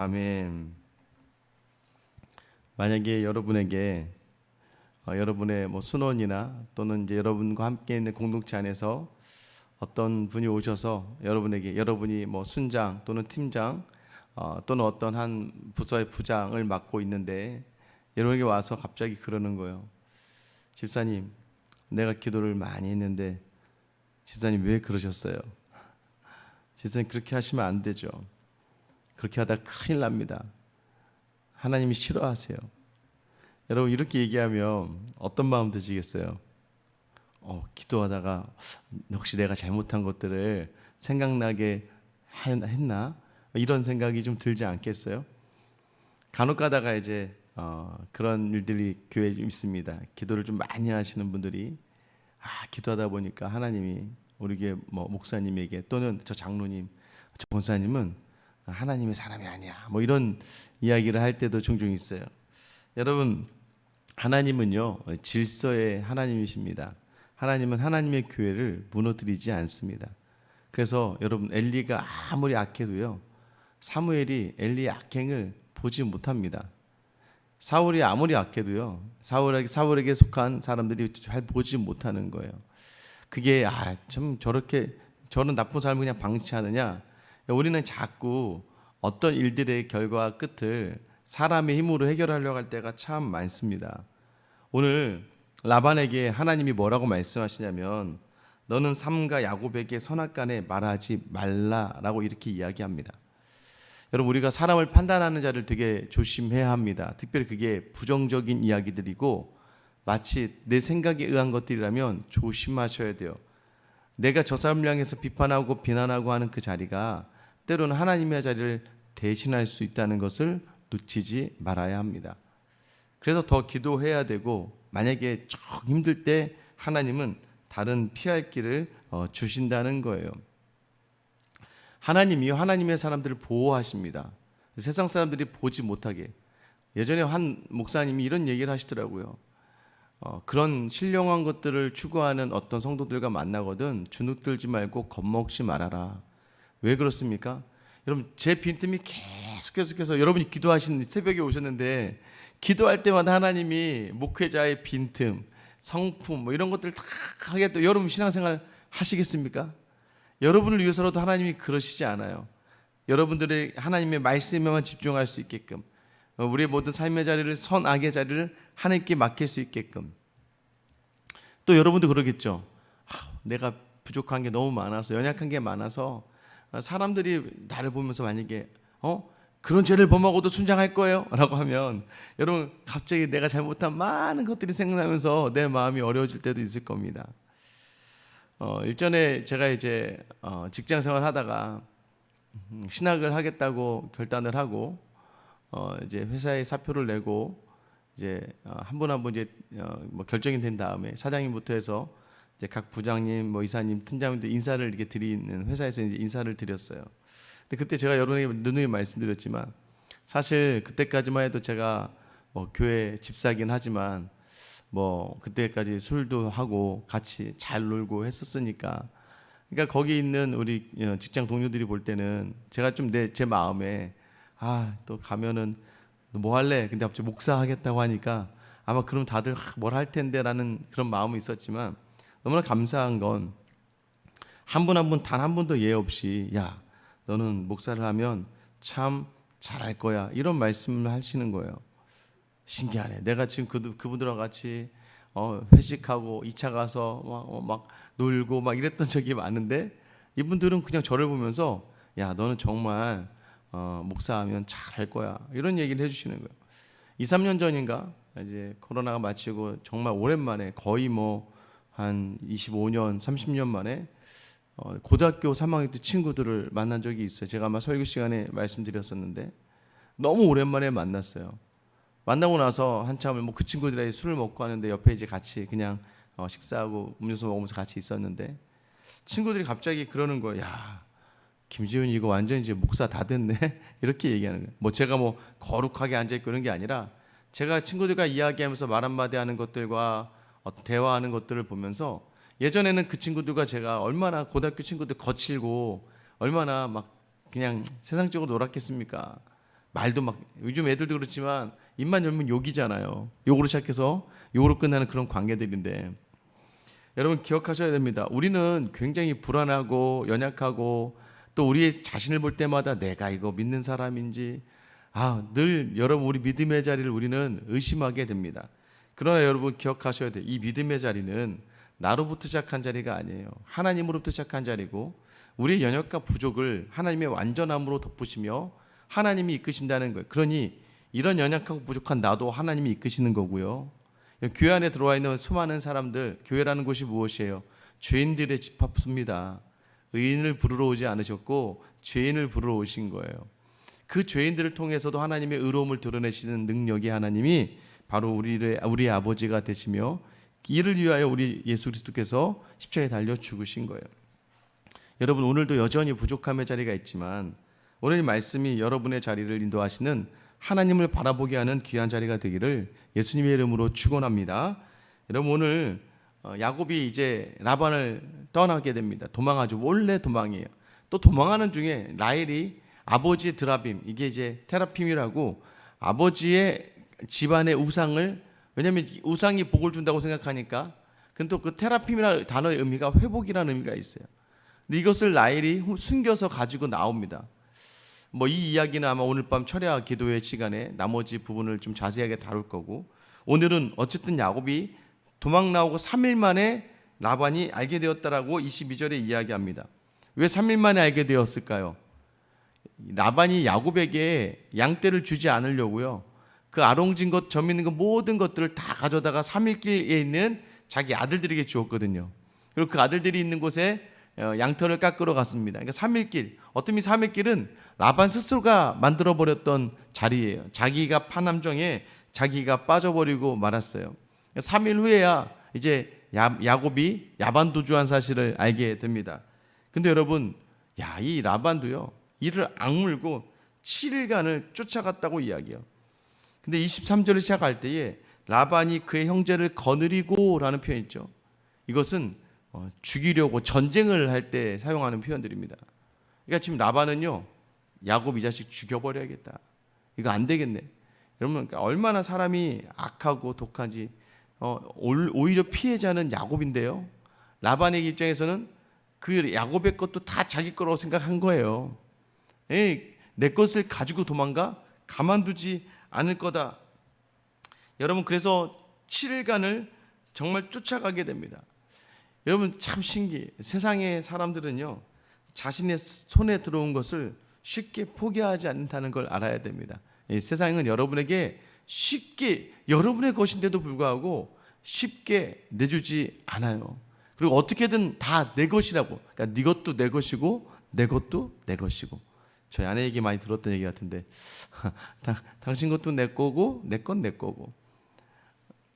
아멘. 만약에 여러분에게 여러분의 뭐 순원이나 또는 이제 여러분과 함께 있는 공동체 안에서 어떤 분이 오셔서 여러분에게 여러분이 뭐 순장 또는 팀장 또는 어떤 한 부서의 부장을 맡고 있는데 여러분에게 와서 갑자기 그러는 거예요. 집사님, 내가 기도를 많이 했는데 집사님 왜 그러셨어요? 집사님 그렇게 하시면 안 되죠. 그렇게 하다 큰일 납니다. 하나님이 싫어하세요. 여러분 이렇게 얘기하면 어떤 마음 드시겠어요? 기도하다가 혹시 내가 잘못한 것들을 생각나게 했나? 이런 생각이 좀 들지 않겠어요? 간혹 가다가 이제 그런 일들이 교회에 좀 있습니다. 기도를 좀 많이 하시는 분들이 기도하다 보니까 하나님이 우리 교회 뭐 목사님에게 또는 저 장로님, 저 권사님은 하나님의 사람이 아니야. 뭐 이런 이야기를 할 때도 종종 있어요. 여러분, 하나님은요 질서의 하나님이십니다. 하나님은 하나님의 교회를 무너뜨리지 않습니다. 그래서 여러분 엘리가 아무리 악해도요 사무엘이 엘리의 악행을 보지 못합니다. 사울이 아무리 악해도요 사울에게 속한 사람들이 잘 보지 못하는 거예요. 그게 참 저렇게 저런 나쁜 삶을 그냥 방치하느냐. 우리는 자꾸 어떤 일들의 결과 끝을 사람의 힘으로 해결하려고 할 때가 참 많습니다. 오늘 라반에게 하나님이 뭐라고 말씀하시냐면 너는 삼가 야곱에게 선악간에 말하지 말라라고 이렇게 이야기합니다. 여러분 우리가 사람을 판단하는 자를 되게 조심해야 합니다. 특별히 그게 부정적인 이야기들이고 마치 내 생각에 의한 것들이라면 조심하셔야 돼요. 내가 저 사람을 향해서 비판하고 비난하고 하는 그 자리가 때로는 하나님의 자리를 대신할 수 있다는 것을 놓치지 말아야 합니다. 그래서 더 기도해야 되고 만약에 좀 힘들 때 하나님은 다른 피할 길을 주신다는 거예요. 하나님이요 하나님의 사람들을 보호하십니다. 세상 사람들이 보지 못하게. 예전에 한 목사님이 이런 얘기를 하시더라고요. 그런 신령한 것들을 추구하는 어떤 성도들과 만나거든 주눅들지 말고 겁먹지 말아라. 왜 그렇습니까? 여러분 제 빈틈이 계속해서 여러분이 기도하신 새벽에 오셨는데 기도할 때마다 하나님이 목회자의 빈틈, 성품 뭐 이런 것들 다 하겠다. 여러분 신앙생활 하시겠습니까? 여러분을 위해서라도 하나님이 그러시지 않아요. 여러분들의 하나님의 말씀에만 집중할 수 있게끔 우리의 모든 삶의 자리를 선악의 자리를 하나님께 맡길 수 있게끔. 또 여러분도 그러겠죠. 내가 부족한 게 너무 많아서 연약한 게 많아서 사람들이 나를 보면서 만약에 그런 죄를 범하고도 순장할 거예요 라고 하면 여러분 갑자기 내가 잘못한 많은 것들이 생각나면서 내 마음이 어려워질 때도 있을 겁니다. 일전에 제가 이제 직장 생활 하다가 신학을 하겠다고 결단을 하고 이제 회사에 사표를 내고 이제 한 분 한 분 이제 뭐 결정이 된 다음에 사장님부터 해서 이제 각 부장님, 뭐 이사님, 팀장님들 인사를 이렇게 드리는 회사에서 이제 인사를 드렸어요. 근데 그때 제가 여러분에게 누누이 말씀드렸지만 사실 그때까지만 해도 제가 뭐 교회 집사긴 하지만 뭐 그때까지 술도 하고 같이 잘 놀고 했었으니까 그러니까 거기 있는 우리 직장 동료들이 볼 때는 제가 좀 제 마음에 또 가면은 뭐 할래? 근데 갑자기 목사 하겠다고 하니까 아마 그럼 다들 뭘 할 텐데라는 그런 마음이 있었지만 너무나 감사한 건 한 분 한 분 단 한 분도 예 없이 야 너는 목사를 하면 참 잘할 거야 이런 말씀을 하시는 거예요. 신기하네. 내가 지금 그분들과 같이 회식하고 2차 가서 막 놀고 막 이랬던 적이 많은데 이분들은 그냥 저를 보면서 야 너는 정말 목사하면 잘할 거야 이런 얘기를 해주시는 거예요. 2, 3년 전인가 이제 코로나가 마치고 정말 오랜만에 거의 뭐 한 25년, 30년 만에 고등학교 3학년 때 친구들을 만난 적이 있어요. 제가 아마 설교 시간에 말씀드렸었는데 너무 오랜만에 만났어요. 만나고 나서 한참을 뭐 그 친구들이 술을 먹고 하는데 옆에 이제 같이 그냥 식사하고 음료수 먹으면서 같이 있었는데 친구들이 갑자기 그러는 거예요. 야, 김지훈이 이거 완전 이제 목사 다 됐네. 이렇게 얘기하는 거예요. 뭐 제가 뭐 거룩하게 앉아 있고 그런 게 아니라 제가 친구들과 이야기하면서 말 한마디 하는 것들과 대화하는 것들을 보면서 예전에는 그 친구들과 제가 얼마나 고등학교 친구들 거칠고 얼마나 막 그냥 세상적으로 놀았겠습니까? 말도 막 요즘 애들도 그렇지만 입만 열면 욕이잖아요. 욕으로 시작해서 욕으로 끝나는 그런 관계들인데 여러분 기억하셔야 됩니다. 우리는 굉장히 불안하고 연약하고 또 우리의 자신을 볼 때마다 내가 이거 믿는 사람인지 늘 여러분 우리 믿음의 자리를 우리는 의심하게 됩니다. 그러나 여러분 기억하셔야 돼요. 이 믿음의 자리는 나로부터 시작한 자리가 아니에요. 하나님으로부터 시작한 자리고 우리의 연약과 부족을 하나님의 완전함으로 덮으시며 하나님이 이끄신다는 거예요. 그러니 이런 연약하고 부족한 나도 하나님이 이끄시는 거고요. 교회 안에 들어와 있는 수많은 사람들, 교회라는 곳이 무엇이에요? 죄인들의 집합소입니다. 의인을 부르러 오지 않으셨고 죄인을 부르러 오신 거예요. 그 죄인들을 통해서도 하나님의 의로움을 드러내시는 능력이 하나님이 바로 우리의 아버지가 되시며 이를 위하여 우리 예수 그리스도께서 십자가에 달려 죽으신 거예요. 여러분 오늘도 여전히 부족함의 자리가 있지만 오늘 이 말씀이 여러분의 자리를 인도하시는 하나님을 바라보게 하는 귀한 자리가 되기를 예수님의 이름으로 축원합니다. 여러분 오늘 야곱이 이제 라반을 떠나게 됩니다. 도망하죠. 원래 도망이에요. 또 도망하는 중에 라헬이 아버지의 드라빔, 이게 이제 테라핌이라고 아버지의 집안의 우상을, 왜냐하면 우상이 복을 준다고 생각하니까, 근데 또 그 테라핌이라는 단어의 의미가 회복이라는 의미가 있어요. 근데 이것을 라헬이 숨겨서 가지고 나옵니다. 이 이야기는 아마 오늘 밤 철야 기도회 시간에 나머지 부분을 좀 자세하게 다룰 거고, 오늘은 어쨌든 야곱이 도망 나오고 3일 만에 라반이 알게 되었다라고 22절에 이야기합니다. 왜 3일 만에 알게 되었을까요? 라반이 야곱에게 양떼를 주지 않으려고요, 그 아롱진 것, 점 있는 것 모든 것들을 다 가져다가 3일 길에 있는 자기 아들들에게 주었거든요. 그리고 그 아들들이 있는 곳에 양털을 깎으러 갔습니다. 그러니까 3일길, 어떤 이 3일길은 라반 스스로가 만들어버렸던 자리예요. 자기가 파남정에 자기가 빠져버리고 말았어요. 3일 후에야 이제 야곱이 야반도주한 사실을 알게 됩니다. 근데 여러분, 이 라반도요, 이를 악물고 7일간을 쫓아갔다고 이야기해요. 근데 23절을 시작할 때에 라반이 그의 형제를 거느리고 라는 표현이 있죠. 이것은 죽이려고 전쟁을 할 때 사용하는 표현들입니다. 그러니까 지금 라반은요, 야곱 이 자식 죽여버려야겠다, 이거 안 되겠네. 여러분, 그러니까 얼마나 사람이 악하고 독한지. 오히려 피해자는 야곱인데요, 라반의 입장에서는 그 야곱의 것도 다 자기 거라고 생각한 거예요. 내 것을 가지고 도망가? 가만두지 않을 거다. 여러분, 그래서 7일간을 정말 쫓아가게 됩니다. 여러분 참 신기해요. 세상의 사람들은요, 자신의 손에 들어온 것을 쉽게 포기하지 않는다는 걸 알아야 됩니다. 세상은 여러분에게 쉽게, 여러분의 것인데도 불구하고 쉽게 내주지 않아요. 그리고 어떻게든 다 내 것이라고, 그러니까 네 것도 내 것이고 내 것도 내 것이고. 저희 아내 얘기 많이 들었던 얘기 같은데 당신 것도 내 거고 내 건 내 거고.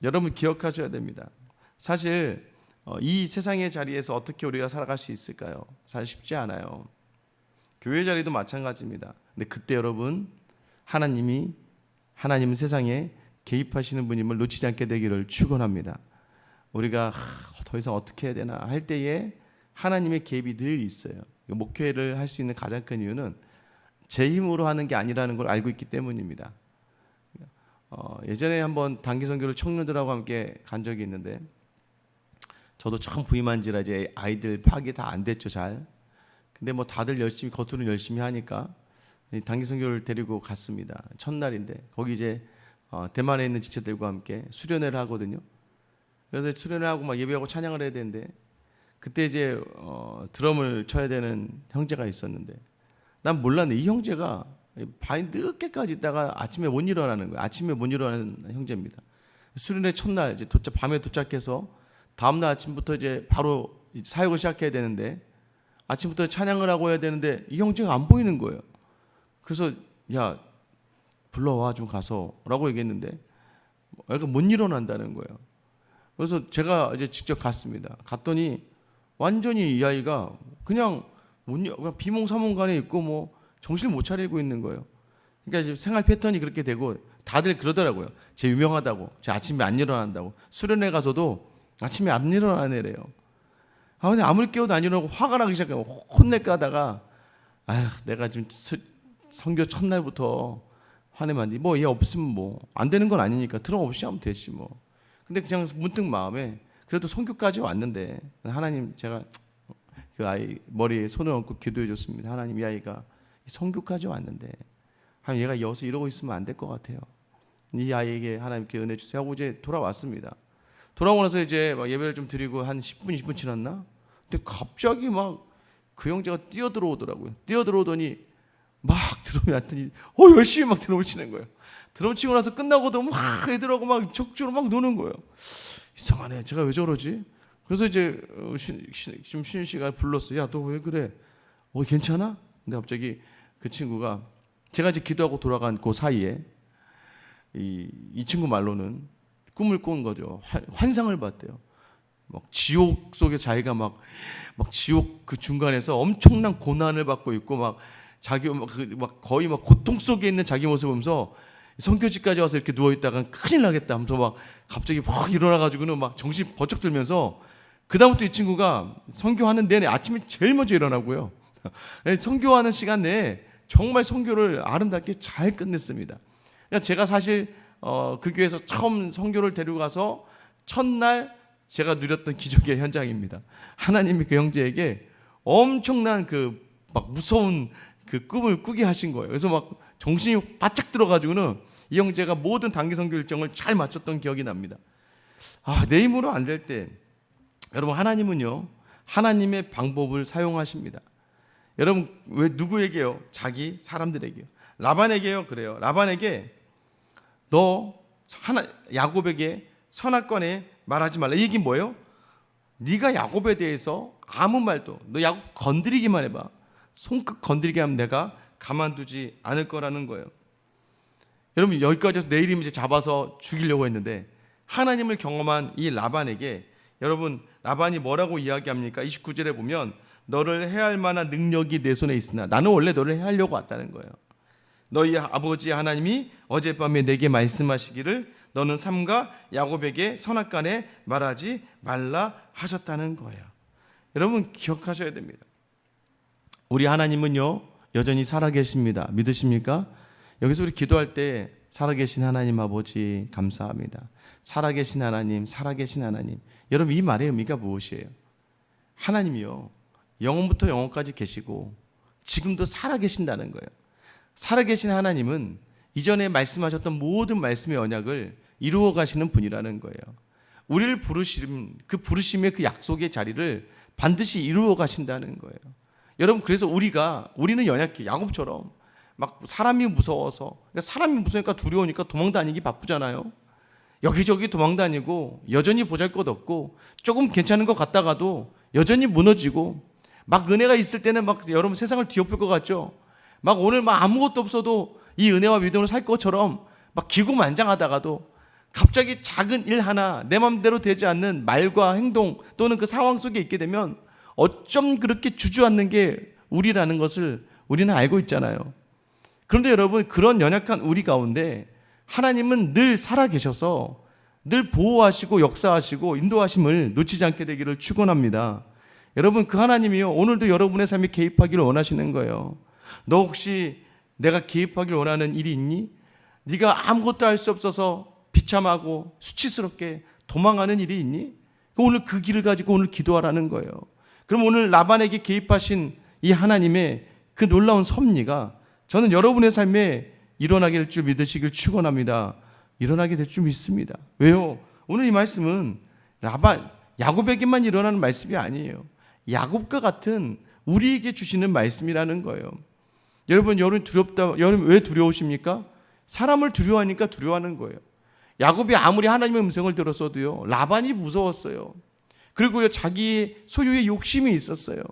여러분 기억하셔야 됩니다. 사실 이 세상의 자리에서 어떻게 우리가 살아갈 수 있을까요? 사실 쉽지 않아요. 교회 자리도 마찬가지입니다. 근데 그때 여러분, 하나님은 세상에 개입하시는 분임을 놓치지 않게 되기를 축원합니다. 우리가 더 이상 어떻게 해야 되나 할 때에 하나님의 개입이 늘 있어요. 목회를 할 수 있는 가장 큰 이유는 제 힘으로 하는 게 아니라는 걸 알고 있기 때문입니다. 예전에 한번 단기 선교를 청년들하고 함께 간 적이 있는데, 저도 참 부임한지라 이제 아이들 파악이 다 안 됐죠, 잘. 근데 다들 열심히, 겉으로는 열심히 하니까 단기 선교를 데리고 갔습니다. 첫날인데 거기 이제 대만에 있는 지체들과 함께 수련회를 하거든요. 그래서 수련회 하고 막 예배하고 찬양을 해야 되는데, 그때 이제 드럼을 쳐야 되는 형제가 있었는데, 난 몰랐네. 이 형제가 밤 늦게까지 있다가 아침에 못 일어나는 거예요. 아침에 못 일어나는 형제입니다. 수련회 첫날 이제 밤에 도착해서 다음날 아침부터 이제 바로 사역을 시작해야 되는데, 아침부터 찬양을 하고 해야 되는데 이 형제가 안 보이는 거예요. 그래서 야, 불러와 좀 가서라고 얘기했는데 애가 못 일어난다는 거예요. 그래서 제가 이제 직접 갔습니다. 갔더니 완전히 이 아이가 그냥 비몽사몽간에 있고 정신을 못 차리고 있는 거예요. 그러니까 이제 생활 패턴이 그렇게 되고, 다들 그러더라고요. 쟤 유명하다고, 쟤 아침에 안 일어난다고. 수련회 가서도 아침에 안 일어나는 애래요. 근데 아무리 깨워도 안 일어나고 화가 나기 시작해요. 혼낼까 하다가 내가 지금 선교 첫날부터 하나님한테 뭐 얘 없으면 뭐 안 되는 건 아니니까 드럼 없이 하면 되지 뭐. 근데 그냥 문득 마음에 그래도 선교까지 왔는데 하나님, 제가 그 아이 머리에 손을 얹고 기도해 줬습니다. 하나님, 이 아이가 선교까지 왔는데 하나님, 얘가 여기서 이러고 있으면 안 될 것 같아요. 이 아이에게 하나님께 은혜 주세요 하고 이제 돌아왔습니다. 돌아오고 나서 이제 막 예배를 좀 드리고 한 10분 20분 지났나? 근데 갑자기 막 그 형제가 뛰어들어오더라고요. 뛰어들어오더니 막 드럼이 왔더니 열심히 막 드럼을 치는 거예요. 드럼 치고 나서 끝나고도 막 애들하고 막 적주로 막 노는 거예요. 이상하네, 제가 왜 저러지? 그래서 이제 좀 쉬는 시간에 불렀어요. 야, 너 왜 그래? 괜찮아? 근데 갑자기 그 친구가, 제가 이제 기도하고 돌아간 그 사이에 이 친구 말로는 꿈을 꾼 거죠. 환상을 봤대요. 막 지옥 속에 자기가 막 지옥 그 중간에서 엄청난 고난을 받고 있고 막 자기 막 거의 막 고통 속에 있는 자기 모습을 보면서 선교지까지 와서 이렇게 누워 있다가 큰일 나겠다 하면서 막 갑자기 확 일어나 가지고는 막 정신 번쩍 들면서, 그다음부터 이 친구가 선교하는 내내 아침에 제일 먼저 일어나고요. 선교하는 시간 내에 정말 선교를 아름답게 잘 끝냈습니다. 그러니까 제가 사실 그 교회에서 처음 선교를 데리고 가서 첫날 제가 누렸던 기적의 현장입니다. 하나님이 그 형제에게 엄청난 그 막 무서운 그 꿈을 꾸게 하신 거예요. 그래서 막 정신이 바짝 들어가지고는 이 형제가 모든 단기 선교 일정을 잘 마쳤던 기억이 납니다. 내 힘으로 안 될 때, 여러분, 하나님은요, 하나님의 방법을 사용하십니다. 여러분, 왜 누구에게요? 자기 사람들에게요. 라반에게요. 그래요. 라반에게 야곱에게 선악관에 말하지 말라. 이 얘기는 뭐예요? 네가 야곱에 대해서 아무 말도, 너 야곱 건드리기만 해봐. 손끝 건드리게 하면 내가 가만두지 않을 거라는 거예요. 여러분, 여기까지 해서 내일이면 이제 잡아서 죽이려고 했는데, 하나님을 경험한 이 라반에게, 여러분, 라반이 뭐라고 이야기합니까? 29절에 보면 너를 해할 만한 능력이 내 손에 있으나 나는 원래 너를 해하려고 왔다는 거예요. 너희 아버지 하나님이 어젯밤에 내게 말씀하시기를 너는 삼가 야곱에게 선악간에 말하지 말라 하셨다는 거예요. 여러분, 기억하셔야 됩니다. 우리 하나님은요, 여전히 살아계십니다. 믿으십니까? 여기서 우리 기도할 때 살아계신 하나님 아버지 감사합니다. 살아계신 하나님, 살아계신 하나님. 여러분, 이 말의 의미가 무엇이에요? 하나님이요, 영원부터 영원까지 계시고 지금도 살아계신다는 거예요. 살아계신 하나님은 이전에 말씀하셨던 모든 말씀의 언약을 이루어 가시는 분이라는 거예요. 우리를 부르심, 그 부르심의 그 약속의 자리를 반드시 이루어 가신다는 거예요. 여러분, 그래서 우리는 연약해. 야곱처럼 막 사람이 무서워서, 그러니까 사람이 무서우니까 두려우니까 도망다니기 바쁘잖아요. 여기저기 도망다니고 여전히 보잘것없고 조금 괜찮은 것 같다가도 여전히 무너지고, 막 은혜가 있을 때는 막 여러분 세상을 뒤엎을 것 같죠. 막 오늘 막 아무것도 없어도 이 은혜와 믿음으로 살 것처럼 막 기고만장하다가도 갑자기 작은 일 하나, 내 마음대로 되지 않는 말과 행동 또는 그 상황 속에 있게 되면 어쩜 그렇게 주저앉는 게 우리라는 것을 우리는 알고 있잖아요. 그런데 여러분, 그런 연약한 우리 가운데 하나님은 늘 살아계셔서 늘 보호하시고 역사하시고 인도하심을 놓치지 않게 되기를 축원합니다. 여러분, 그 하나님이요, 오늘도 여러분의 삶에 개입하기를 원하시는 거예요. 너 혹시 내가 개입하기를 원하는 일이 있니? 네가 아무것도 할 수 없어서 비참하고 수치스럽게 도망하는 일이 있니? 오늘 그 길을 가지고 오늘 기도하라는 거예요. 그럼 오늘 라반에게 개입하신 이 하나님의 그 놀라운 섭리가 저는 여러분의 삶에 일어나게 될 줄 믿으시길 축원합니다. 일어나게 될 줄 믿습니다. 왜요? 오늘 이 말씀은 야곱에게만 일어나는 말씀이 아니에요. 야곱과 같은 우리에게 주시는 말씀이라는 거예요. 여러분 두렵다. 여러분 왜 두려우십니까? 사람을 두려워하니까 두려워하는 거예요. 야곱이 아무리 하나님의 음성을 들었어도요, 라반이 무서웠어요. 그리고요, 자기 소유의 욕심이 있었어요.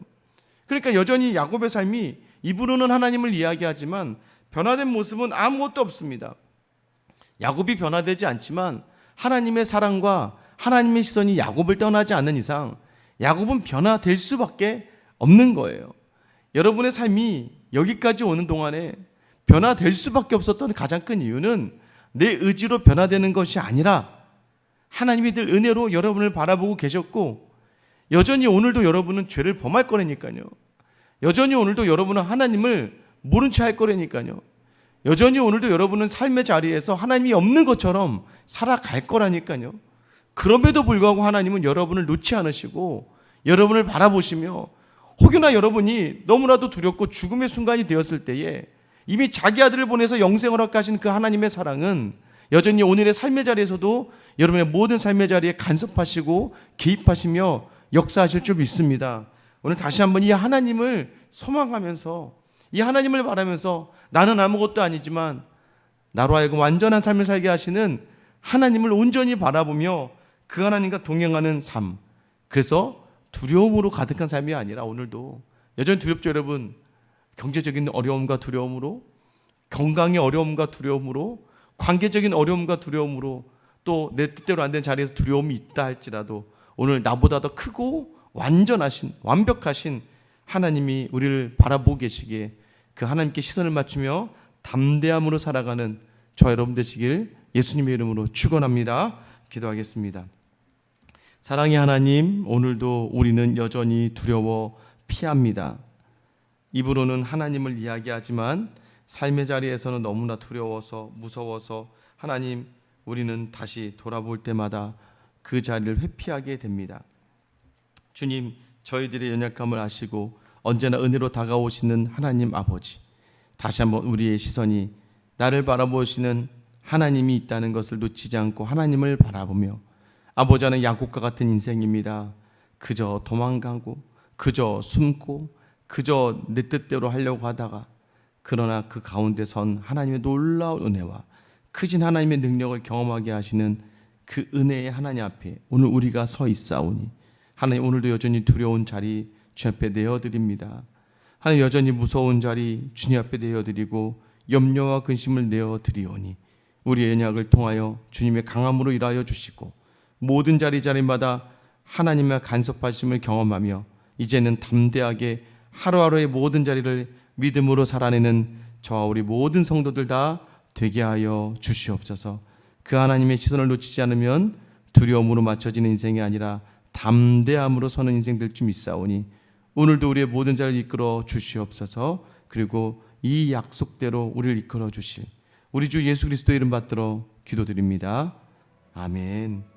그러니까 여전히 야곱의 삶이 입으로는 하나님을 이야기하지만 변화된 모습은 아무것도 없습니다. 야곱이 변화되지 않지만 하나님의 사랑과 하나님의 시선이 야곱을 떠나지 않는 이상 야곱은 변화될 수밖에 없는 거예요. 여러분의 삶이 여기까지 오는 동안에 변화될 수밖에 없었던 가장 큰 이유는 내 의지로 변화되는 것이 아니라 하나님이 늘 은혜로 여러분을 바라보고 계셨고, 여전히 오늘도 여러분은 죄를 범할 거라니까요. 여전히 오늘도 여러분은 하나님을 모른 채 할 거라니까요. 여전히 오늘도 여러분은 삶의 자리에서 하나님이 없는 것처럼 살아갈 거라니까요. 그럼에도 불구하고 하나님은 여러분을 놓지 않으시고 여러분을 바라보시며, 혹여나 여러분이 너무나도 두렵고 죽음의 순간이 되었을 때에 이미 자기 아들을 보내서 영생을 허락하신 그 하나님의 사랑은 여전히 오늘의 삶의 자리에서도 여러분의 모든 삶의 자리에 간섭하시고 개입하시며 역사하실 줄 믿습니다. 오늘 다시 한번 이 하나님을 소망하면서, 이 하나님을 바라면서, 나는 아무것도 아니지만 나로 하여금 완전한 삶을 살게 하시는 하나님을 온전히 바라보며 그 하나님과 동행하는 삶, 그래서 두려움으로 가득한 삶이 아니라 오늘도 여전히 두렵죠 여러분. 경제적인 어려움과 두려움으로, 건강의 어려움과 두려움으로, 관계적인 어려움과 두려움으로, 또 내 뜻대로 안 된 자리에서 두려움이 있다 할지라도 오늘 나보다 더 크고 완전하신, 완벽하신 하나님이 우리를 바라보고 계시기에 그 하나님께 시선을 맞추며 담대함으로 살아가는 저와 여러분 되시길 예수님의 이름으로 축원합니다. 기도하겠습니다. 사랑의 하나님, 오늘도 우리는 여전히 두려워 피합니다. 입으로는 하나님을 이야기하지만 삶의 자리에서는 너무나 두려워서, 무서워서 하나님, 우리는 다시 돌아볼 때마다 그 자리를 회피하게 됩니다. 주님, 저희들의 연약함을 아시고 언제나 은혜로 다가오시는 하나님 아버지, 다시 한번 우리의 시선이 나를 바라보시는 하나님이 있다는 것을 놓치지 않고 하나님을 바라보며, 아버지는 야곱과 같은 인생입니다. 그저 도망가고, 그저 숨고, 그저 내 뜻대로 하려고 하다가, 그러나 그 가운데 선 하나님의 놀라운 은혜와 크신 하나님의 능력을 경험하게 하시는 그 은혜의 하나님 앞에 오늘 우리가 서 있사오니, 하나님, 오늘도 여전히 두려운 자리 주 앞에 내어드립니다. 하나님, 여전히 무서운 자리 주님 앞에 내어드리고 염려와 근심을 내어드리오니 우리의 연약을 통하여 주님의 강함으로 일하여 주시고 모든 자리마다 하나님의 간섭하심을 경험하며 이제는 담대하게 하루하루의 모든 자리를 믿음으로 살아내는 저와 우리 모든 성도들 다 되게 하여 주시옵소서. 그 하나님의 시선을 놓치지 않으면 두려움으로 맞춰지는 인생이 아니라 담대함으로 서는 인생 될 줄 믿사오니 오늘도 우리의 모든 자를 이끌어 주시옵소서. 그리고 이 약속대로 우리를 이끌어 주실 우리 주 예수 그리스도의 이름 받들어 기도드립니다. 아멘.